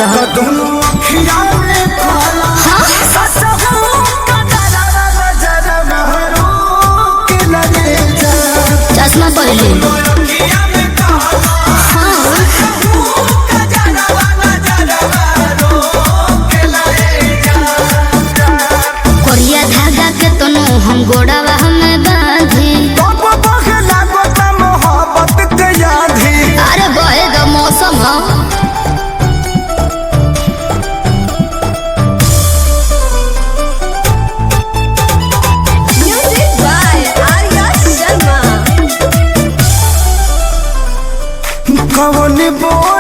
रहो दोनों अखियां में काला सच हो कजरा नजर महरो के लगे जा चश्मा पहले अखियां में काला सच हो कजरा नजर महरो के लगे जा कोरिया धागा के तनो हम गोड़ावा हमें बांधी बाबा बहला गोता मोहब्बत के यादी अरे बहे द मौसम हो Music by Arya Sharma. कौन बोल